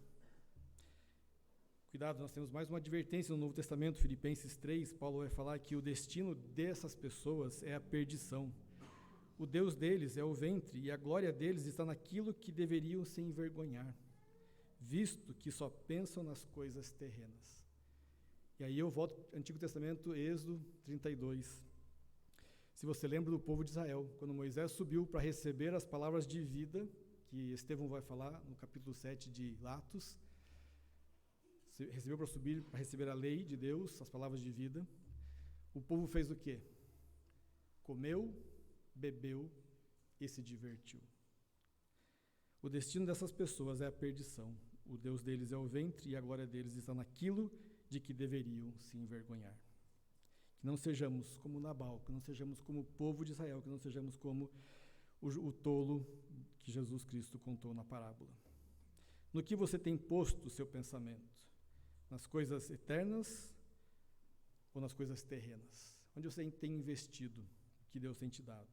Cuidado, nós temos mais uma advertência no Novo Testamento, Filipenses 3, Paulo vai falar que o destino dessas pessoas é a perdição. O Deus deles é o ventre e a glória deles está naquilo que deveriam se envergonhar, visto que só pensam nas coisas terrenas. E aí eu volto ao Antigo Testamento, Êxodo 32. Se você lembra do povo de Israel, quando Moisés subiu para receber as palavras de vida, que Estevão vai falar no capítulo 7 de Atos, recebeu para subir, para receber a lei de Deus, as palavras de vida, o povo fez o quê? Comeu, bebeu e se divertiu. O destino dessas pessoas é a perdição. O Deus deles é o ventre e a glória deles está naquilo de que deveriam se envergonhar. Que não sejamos como Nabal, que não sejamos como o povo de Israel, que não sejamos como o tolo que Jesus Cristo contou na parábola. No que você tem posto o seu pensamento? Nas coisas eternas ou nas coisas terrenas? Onde você tem investido o que Deus tem te dado?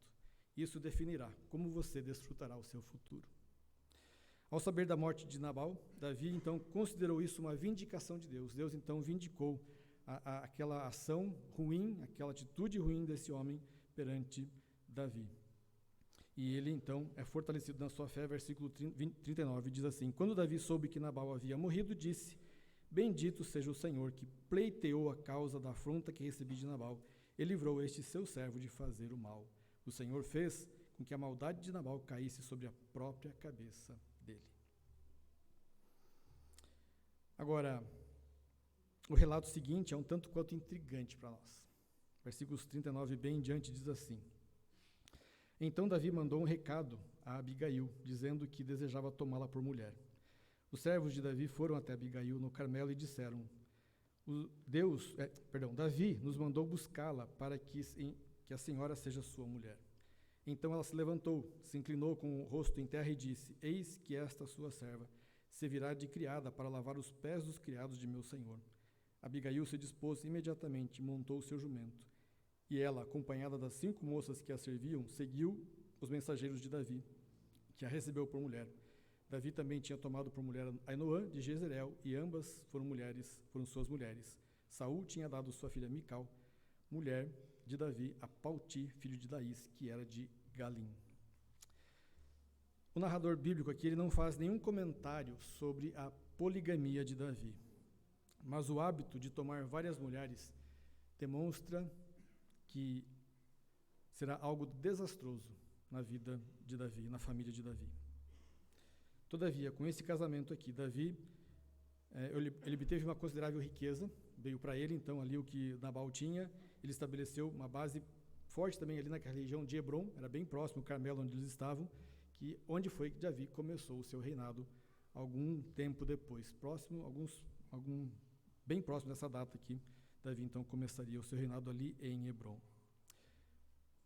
Isso definirá como você desfrutará o seu futuro. Ao saber da morte de Nabal, Davi então considerou isso uma vindicação de Deus. Deus então vindicou aquela ação ruim, aquela atitude ruim desse homem perante Davi. E ele então é fortalecido na sua fé, versículo 39 diz assim: Quando Davi soube que Nabal havia morrido, disse: Bendito seja o Senhor, que pleiteou a causa da afronta que recebi de Nabal, e livrou este seu servo de fazer o mal. O Senhor fez com que a maldade de Nabal caísse sobre a própria cabeça dele. Agora, o relato seguinte é um tanto quanto intrigante para nós. Versículos 39 bem em diante diz assim: Então Davi mandou um recado a Abigail, dizendo que desejava tomá-la por mulher. Os servos de Davi foram até Abigail no Carmelo e disseram: Davi nos mandou buscá-la para que a senhora seja sua mulher. Então ela se levantou, se inclinou com o rosto em terra e disse: Eis que esta sua serva servirá de criada para lavar os pés dos criados de meu senhor. Abigail se dispôs imediatamente, montou o seu jumento. E ela, acompanhada das 5 moças que a serviam, seguiu os mensageiros de Davi, que a recebeu por mulher. Davi também tinha tomado por mulher Ainoã de Jezreel, e ambas foram suas mulheres. Saul tinha dado sua filha Mical, mulher de Davi, a Palti, filho de Laís, que era de Galim. O narrador bíblico aqui ele não faz nenhum comentário sobre a poligamia de Davi, mas o hábito de tomar várias mulheres demonstra que será algo desastroso na vida de Davi, na família de Davi. Todavia, com esse casamento aqui, Davi, ele obteve uma considerável riqueza, veio para ele, então, ali o que Nabal tinha, ele estabeleceu uma base forte também ali naquela região de Hebron, era bem próximo ao Carmelo onde eles estavam, onde foi que Davi começou o seu reinado algum tempo depois, bem próximo dessa data aqui, Davi então começaria o seu reinado ali em Hebron.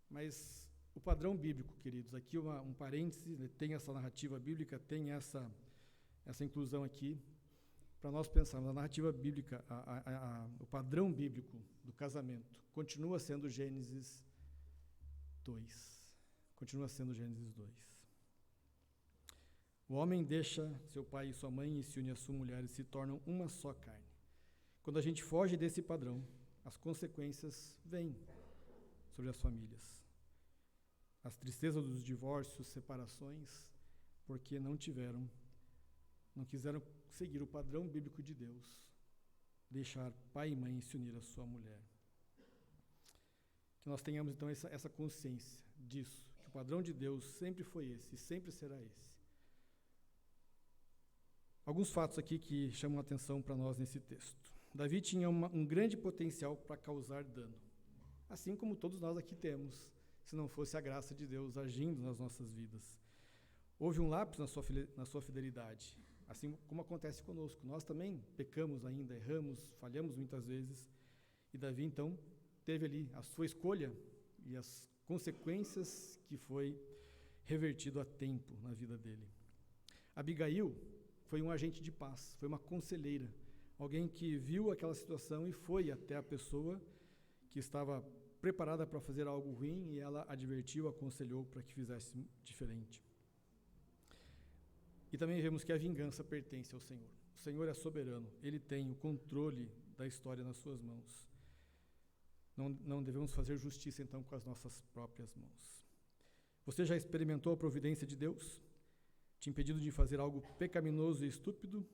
Mas o padrão bíblico, queridos, aqui um parêntese, né, tem essa narrativa bíblica, tem essa inclusão aqui, para nós pensarmos, a narrativa bíblica, o padrão bíblico do casamento continua sendo Gênesis 2. Continua sendo Gênesis 2. O homem deixa seu pai e sua mãe e se une à sua mulher e se tornam uma só carne. Quando a gente foge desse padrão, as consequências vêm sobre as famílias. As tristezas dos divórcios, separações, porque não quiseram seguir o padrão bíblico de Deus, deixar pai e mãe se unir à sua mulher. Que nós tenhamos então essa consciência disso, que o padrão de Deus sempre foi esse e sempre será esse. Alguns fatos aqui que chamam a atenção para nós nesse texto. Davi tinha um grande potencial para causar dano, assim como todos nós aqui temos, se não fosse a graça de Deus agindo nas nossas vidas. Houve um lapso na sua fidelidade, assim como acontece conosco. Nós também pecamos ainda, erramos, falhamos muitas vezes, e Davi então teve ali a sua escolha e as consequências que foi revertido a tempo na vida dele. Abigail foi um agente de paz, foi uma conselheira, alguém que viu aquela situação e foi até a pessoa que estava preparada para fazer algo ruim e ela advertiu, aconselhou para que fizesse diferente. E também vemos que a vingança pertence ao Senhor. O Senhor é soberano, Ele tem o controle da história nas suas mãos. Não devemos fazer justiça então com as nossas próprias mãos. Você já experimentou a providência de Deus? Te impedido de fazer algo pecaminoso e estúpido?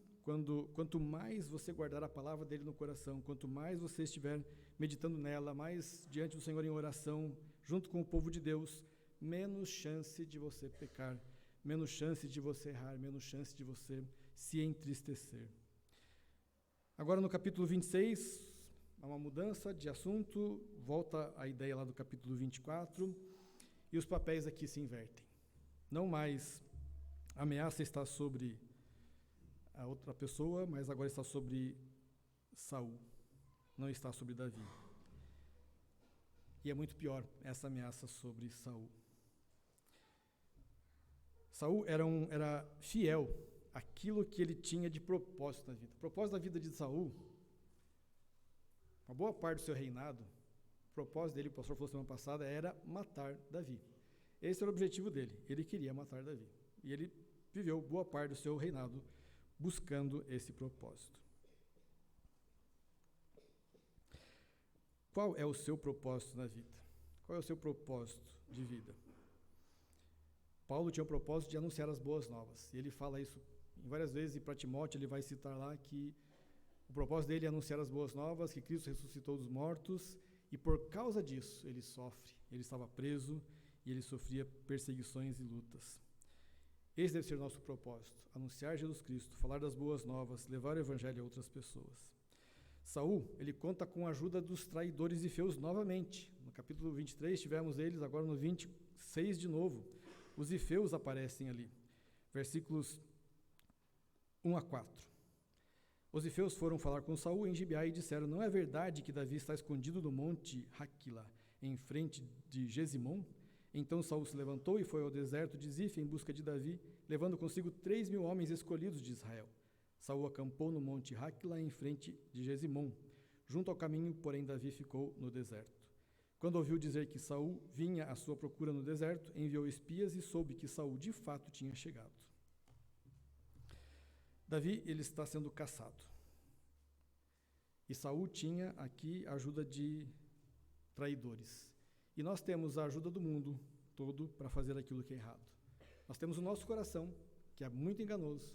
Quanto mais você guardar a palavra dele no coração, quanto mais você estiver meditando nela, mais diante do Senhor em oração, junto com o povo de Deus, menos chance de você pecar, menos chance de você errar, menos chance de você se entristecer. Agora no capítulo 26, há uma mudança de assunto, volta a ideia lá do capítulo 24, E os papéis aqui se invertem. Não mais a ameaça está sobre a outra pessoa, mas agora está sobre Saul, não está sobre Davi. E é muito pior essa ameaça sobre Saul. Saul era fiel àquilo que ele tinha de propósito na vida. O propósito da vida de Saul, uma boa parte do seu reinado, o propósito dele, o pastor falou semana passada, era matar Davi. Esse era o objetivo dele, ele queria matar Davi. E ele viveu boa parte do seu reinado buscando esse propósito. Qual é o seu propósito na vida? Qual é o seu propósito de vida? Paulo tinha o propósito de anunciar as boas novas. E ele fala isso várias vezes, e para Timóteo ele vai citar lá que o propósito dele é anunciar as boas novas, que Cristo ressuscitou dos mortos, e por causa disso ele sofre. Ele estava preso e ele sofria perseguições e lutas. Esse deve ser o nosso propósito, anunciar Jesus Cristo, falar das boas novas, levar o evangelho a outras pessoas. Saul, ele conta com a ajuda dos traidores e feus novamente. No capítulo 23 tivemos eles, agora no 26 de novo. Os ifeus aparecem ali, versículos 1 a 4. Os ifeus foram falar com Saul em Gibeá e disseram: não é verdade que Davi está escondido no monte Haquila, em frente de Gesimom? Então Saul se levantou e foi ao deserto de Zif em busca de Davi, levando consigo 3.000 homens escolhidos de Israel. Saul acampou no monte Haquila em frente de Gesimom. Junto ao caminho, porém, Davi ficou no deserto. Quando ouviu dizer que Saul vinha à sua procura no deserto, enviou espias e soube que Saul de fato tinha chegado. Davi, ele está sendo caçado. E Saul tinha aqui a ajuda de traidores. E nós temos a ajuda do mundo todo para fazer aquilo que é errado. Nós temos o nosso coração, que é muito enganoso,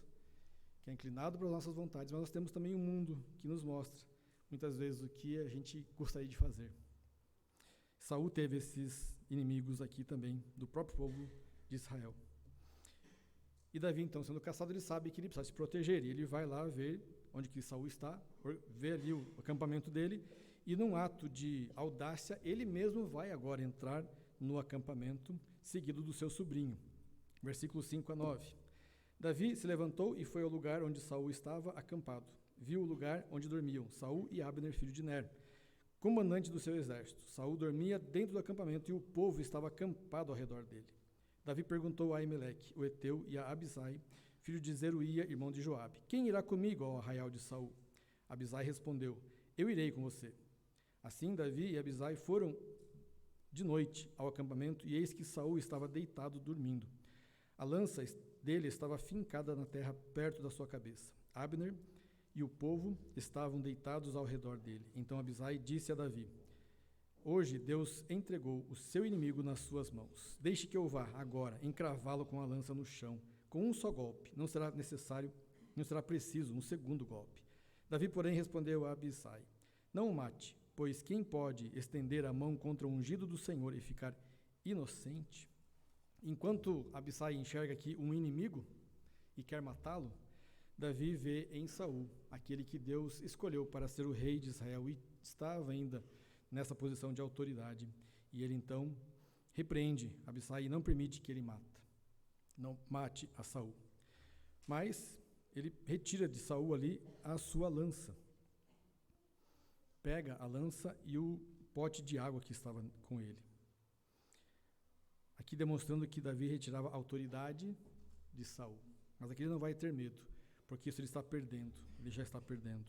que é inclinado para as nossas vontades, mas nós temos também um mundo que nos mostra, muitas vezes, o que a gente gostaria de fazer. Saul teve esses inimigos aqui também, do próprio povo de Israel. E Davi, então, sendo caçado, ele sabe que ele precisa se proteger, e ele vai lá ver onde que Saul está, ver ali o acampamento dele, e num ato de audácia, ele mesmo vai agora entrar no acampamento, seguido do seu sobrinho. Versículos 5 a 9. Davi se levantou e foi ao lugar onde Saul estava acampado. Viu o lugar onde dormiam Saul e Abner, filho de Ner, comandante do seu exército. Saul dormia dentro do acampamento e o povo estava acampado ao redor dele. Davi perguntou a Aimeleque, o Eteu, e a Abisai, filho de Zeruía, irmão de Joabe: quem irá comigo ao arraial de Saul? Abisai respondeu: eu irei com você. Assim Davi e Abisai foram de noite ao acampamento, e eis que Saul estava deitado dormindo. A lança dele estava fincada na terra perto da sua cabeça. Abner e o povo estavam deitados ao redor dele. Então Abisai disse a Davi: hoje Deus entregou o seu inimigo nas suas mãos. Deixe que eu vá agora encravá-lo com a lança no chão, com um só golpe. Não será preciso um segundo golpe. Davi, porém, respondeu a Abisai: não o mate, pois quem pode estender a mão contra o ungido do Senhor e ficar inocente? Enquanto Abisai enxerga aqui um inimigo e quer matá-lo, Davi vê em Saul aquele que Deus escolheu para ser o rei de Israel e estava ainda nessa posição de autoridade. E ele então repreende Abisai e não permite que ele mate a Saul. Mas ele retira de Saul ali a sua lança. Pega a lança e o pote de água que estava com ele. Aqui demonstrando que Davi retirava a autoridade de Saul. Mas aqui ele não vai ter medo, porque isso ele está perdendo, ele já está perdendo.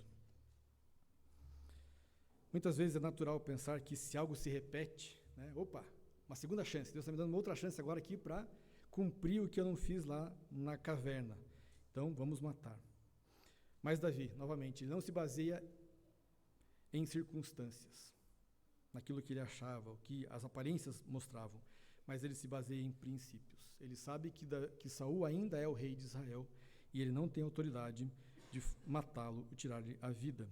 Muitas vezes é natural pensar que se algo se repete, uma segunda chance, Deus está me dando uma outra chance agora aqui para cumprir o que eu não fiz lá na caverna. Então vamos matar. Mas Davi, novamente, ele não se baseia em circunstâncias, naquilo que ele achava, o que as aparências mostravam, mas ele se baseia em princípios. Ele sabe que Saul ainda é o rei de Israel e ele não tem autoridade de matá-lo ou tirar-lhe a vida.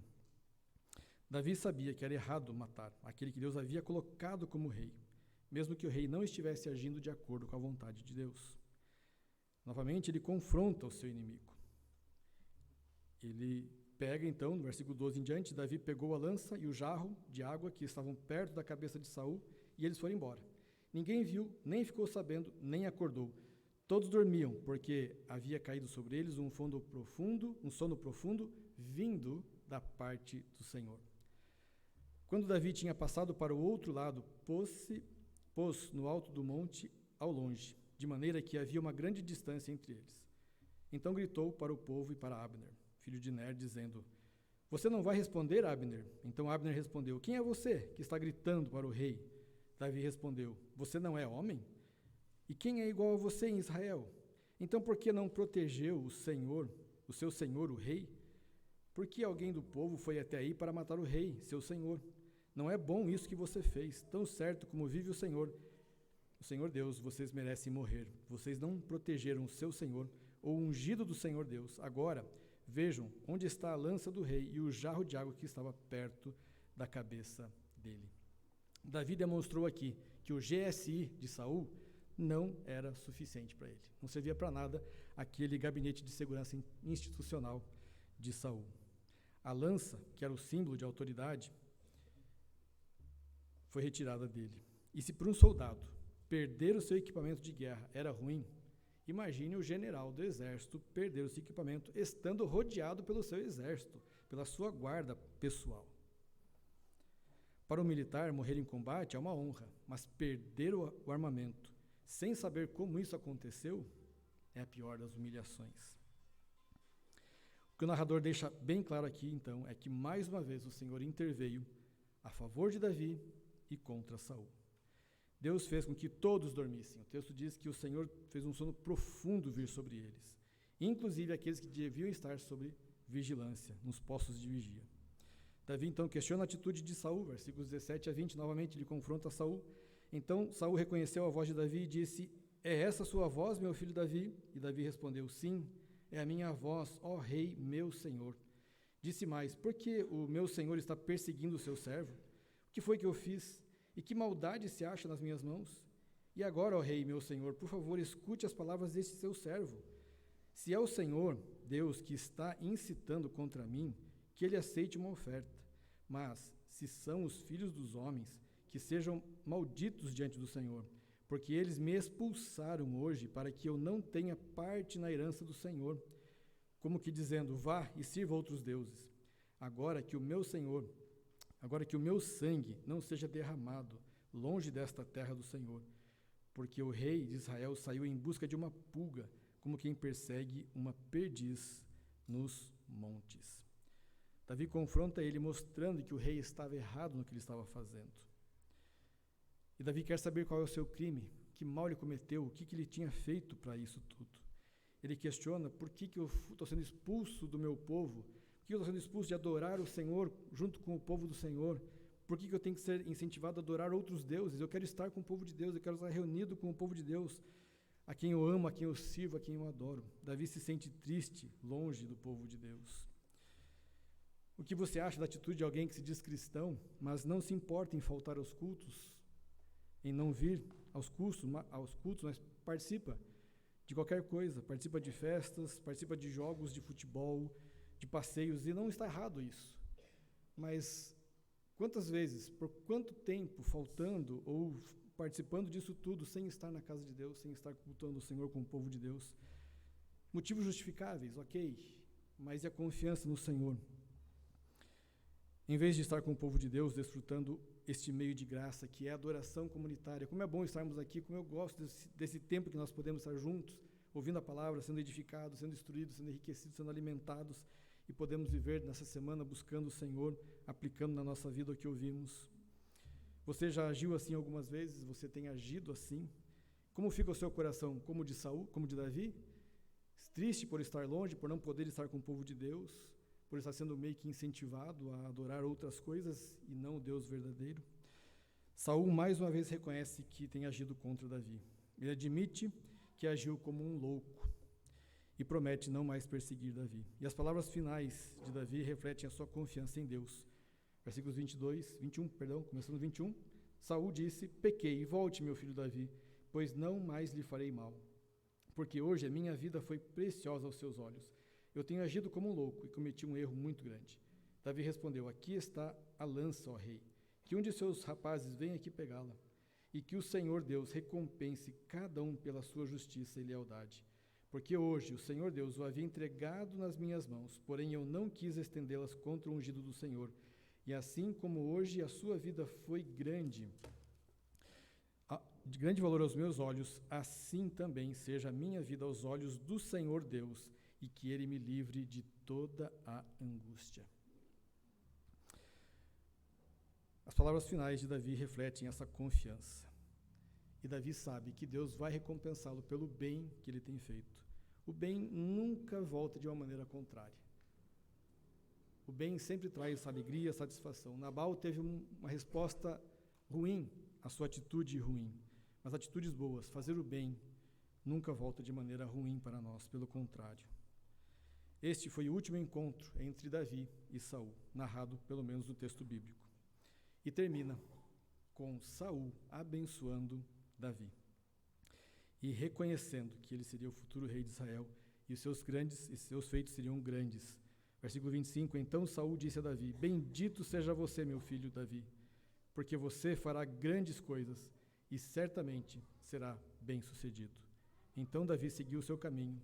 Davi sabia que era errado matar aquele que Deus havia colocado como rei, mesmo que o rei não estivesse agindo de acordo com a vontade de Deus. Novamente, ele confronta o seu inimigo. Ele pega, então, no versículo 12 em diante, Davi pegou a lança e o jarro de água que estavam perto da cabeça de Saul e eles foram embora. Ninguém viu, nem ficou sabendo, nem acordou. Todos dormiam, porque havia caído sobre eles um sono profundo, vindo da parte do Senhor. Quando Davi tinha passado para o outro lado, pôs no alto do monte ao longe, de maneira que havia uma grande distância entre eles. Então gritou para o povo e para Abner, filho de Ner, dizendo: Você não vai responder, Abner? Então Abner respondeu: Quem é você que está gritando para o rei? Davi respondeu: Você não é homem? E quem é igual a você em Israel? Então por que não protegeu o seu senhor, o rei? Por que alguém do povo foi até aí para matar o rei, seu senhor? Não é bom isso que você fez. Tão certo como vive o Senhor Deus, vocês merecem morrer. Vocês não protegeram o seu senhor, ou o ungido do Senhor Deus. Agora, vejam onde está a lança do rei e o jarro de água que estava perto da cabeça dele. Davi demonstrou aqui que o GSI de Saul não era suficiente para ele. Não servia para nada aquele gabinete de segurança institucional de Saul. A lança, que era o símbolo de autoridade, foi retirada dele. E se para um soldado perder o seu equipamento de guerra era ruim, imagine o general do exército perder o seu equipamento estando rodeado pelo seu exército, pela sua guarda pessoal. Para um militar, morrer em combate é uma honra, mas perder o armamento sem saber como isso aconteceu é a pior das humilhações. O que o narrador deixa bem claro aqui, então, é que mais uma vez o Senhor interveio a favor de Davi e contra Saul. Deus fez com que todos dormissem. O texto diz que o Senhor fez um sono profundo vir sobre eles, inclusive aqueles que deviam estar sob vigilância, nos postos de vigia. Davi então questiona a atitude de Saul, versículos 17 a 20, novamente ele confronta Saul. Então Saul reconheceu a voz de Davi e disse: É essa a sua voz, meu filho Davi? E Davi respondeu: Sim, é a minha voz, ó rei, meu senhor. Disse mais: Por que o meu senhor está perseguindo o seu servo? O que foi que eu fiz? E que maldade se acha nas minhas mãos? E agora, ó rei, meu senhor, por favor, escute as palavras deste seu servo. Se é o Senhor, Deus, que está incitando contra mim, que ele aceite uma oferta. Mas, se são os filhos dos homens, que sejam malditos diante do Senhor, porque eles me expulsaram hoje para que eu não tenha parte na herança do Senhor, como que dizendo: vá e sirva outros deuses. Agora que o meu sangue não seja derramado longe desta terra do Senhor, porque o rei de Israel saiu em busca de uma pulga, como quem persegue uma perdiz nos montes. Davi confronta ele, mostrando que o rei estava errado no que ele estava fazendo. E Davi quer saber qual é o seu crime, que mal ele cometeu, o que ele tinha feito para isso tudo. Ele questiona: por que eu estou sendo expulso do meu povo? Por que eu estou sendo expulso de adorar o Senhor junto com o povo do Senhor? Por que eu tenho que ser incentivado a adorar outros deuses? Eu quero estar com o povo de Deus, eu quero estar reunido com o povo de Deus, a quem eu amo, a quem eu sirvo, a quem eu adoro. Davi se sente triste, longe do povo de Deus. O que você acha da atitude de alguém que se diz cristão, mas não se importa em faltar aos cultos, em não vir aos cultos, mas participa de qualquer coisa, participa de festas, participa de jogos de futebol, de passeios, e não está errado isso. Mas quantas vezes, por quanto tempo faltando ou participando disso tudo sem estar na casa de Deus, sem estar cultuando o Senhor com o povo de Deus? Motivos justificáveis, ok, mas e a confiança no Senhor? Em vez de estar com o povo de Deus, desfrutando este meio de graça, que é a adoração comunitária. Como é bom estarmos aqui, como eu gosto desse tempo que nós podemos estar juntos, ouvindo a palavra, sendo edificados, sendo instruídos, sendo enriquecidos, sendo alimentados, e podemos viver nessa semana buscando o Senhor, aplicando na nossa vida o que ouvimos. Você já agiu assim algumas vezes? Você tem agido assim? Como fica o seu coração? Como o de Saul, como o de Davi? Triste por estar longe, por não poder estar com o povo de Deus, por estar sendo meio que incentivado a adorar outras coisas e não o Deus verdadeiro? Saul mais uma vez reconhece que tem agido contra Davi. Ele admite que agiu como um louco e promete não mais perseguir Davi. E as palavras finais de Davi refletem a sua confiança em Deus. Versículos 21, começando 21. Saul disse: pequei, volte, meu filho Davi, pois não mais lhe farei mal, porque hoje a minha vida foi preciosa aos seus olhos. Eu tenho agido como um louco e cometi um erro muito grande. Davi respondeu: aqui está a lança, ó rei, que um de seus rapazes venha aqui pegá-la. e que o Senhor Deus recompense cada um pela sua justiça e lealdade. Porque hoje o Senhor Deus o havia entregado nas minhas mãos, porém eu não quis estendê-las contra o ungido do Senhor. E assim como hoje a sua vida foi de grande valor aos meus olhos, assim também seja a minha vida aos olhos do Senhor Deus, e que Ele me livre de toda a angústia. As palavras finais de Davi refletem essa confiança. E Davi sabe que Deus vai recompensá-lo pelo bem que ele tem feito. O bem nunca volta de uma maneira contrária. O bem sempre traz alegria, satisfação. Nabal teve uma resposta ruim à sua atitude ruim, mas atitudes boas, fazer o bem, nunca volta de maneira ruim para nós, pelo contrário. Este foi o último encontro entre Davi e Saul, narrado pelo menos no texto bíblico. E termina com Saul abençoando Davi e reconhecendo que ele seria o futuro rei de Israel e os seus feitos seriam grandes. Versículo 25, então Saul disse a Davi, bendito seja você, meu filho Davi, porque você fará grandes coisas e certamente será bem-sucedido. Então Davi seguiu o seu caminho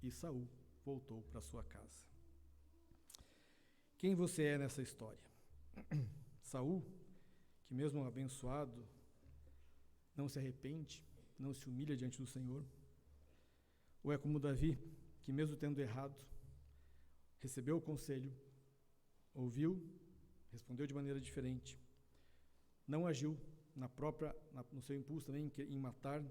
e Saul voltou para sua casa. Quem você é nessa história? Saul, que mesmo abençoado, não se arrepende, não se humilha diante do Senhor? Ou é como Davi, que mesmo tendo errado, recebeu o conselho, ouviu, respondeu de maneira diferente, não agiu no seu impulso também em matar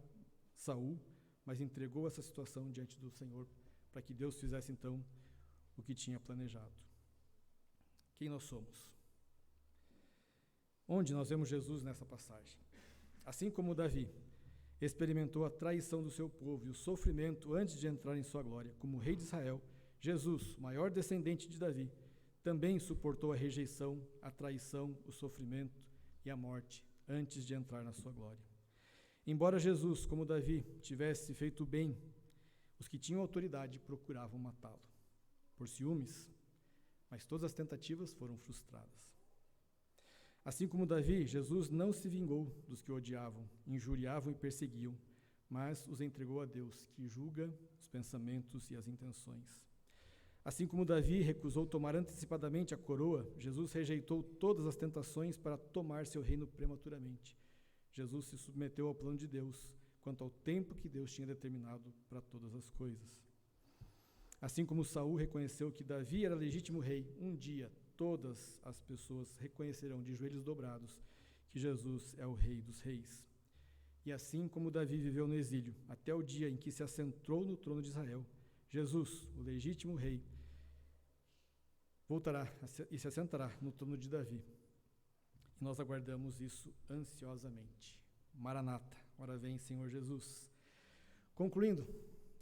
Saul, mas entregou essa situação diante do Senhor, para que Deus fizesse então o que tinha planejado. Quem nós somos? Onde nós vemos Jesus nessa passagem? Assim como Davi experimentou a traição do seu povo e o sofrimento antes de entrar em sua glória, como rei de Israel, Jesus, o maior descendente de Davi, também suportou a rejeição, a traição, o sofrimento e a morte antes de entrar na sua glória. Embora Jesus, como Davi, tivesse feito bem, os que tinham autoridade procuravam matá-lo por ciúmes, mas todas as tentativas foram frustradas. Assim como Davi, Jesus não se vingou dos que o odiavam, injuriavam e perseguiam, mas os entregou a Deus, que julga os pensamentos e as intenções. Assim como Davi recusou tomar antecipadamente a coroa, Jesus rejeitou todas as tentações para tomar seu reino prematuramente. Jesus se submeteu ao plano de Deus, quanto ao tempo que Deus tinha determinado para todas as coisas. Assim como Saul reconheceu que Davi era legítimo rei, um dia todas as pessoas reconhecerão de joelhos dobrados que Jesus é o Rei dos Reis. E assim como Davi viveu no exílio, até o dia em que se assentou no trono de Israel, Jesus, o legítimo rei, voltará e se assentará no trono de Davi. E nós aguardamos isso ansiosamente. Maranata, ora vem, Senhor Jesus. Concluindo,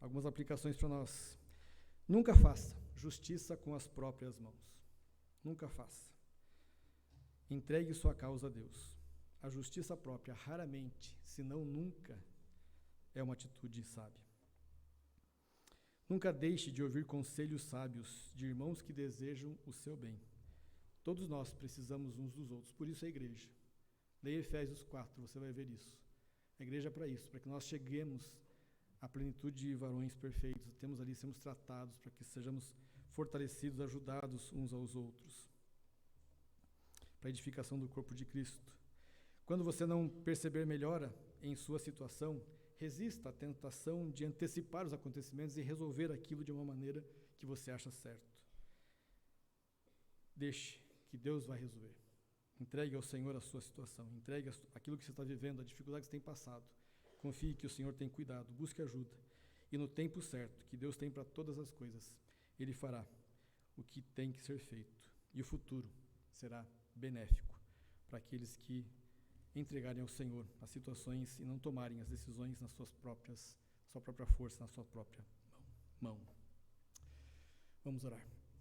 algumas aplicações para nós. Nunca faça justiça com as próprias mãos. Nunca faça. Entregue sua causa a Deus. A justiça própria, raramente, se não nunca, é uma atitude sábia. Nunca deixe de ouvir conselhos sábios de irmãos que desejam o seu bem. Todos nós precisamos uns dos outros, por isso a igreja. Leia Efésios 4, você vai ver isso. A igreja é para isso, para que nós cheguemos à plenitude de varões perfeitos, temos ali, sermos tratados, para que sejamos fortalecidos, ajudados uns aos outros, para a edificação do corpo de Cristo. Quando você não perceber melhora em sua situação, resista à tentação de antecipar os acontecimentos e resolver aquilo de uma maneira que você acha certo. Deixe que Deus vai resolver. Entregue ao Senhor a sua situação, entregue aquilo que você está vivendo, a dificuldade que você tem passado. Confie que o Senhor tem cuidado, busque ajuda. E no tempo certo, que Deus tem para todas as coisas, Ele fará o que tem que ser feito. E o futuro será benéfico para aqueles que entregarem ao Senhor as situações e não tomarem as decisões sua própria força, na sua própria mão. Vamos orar.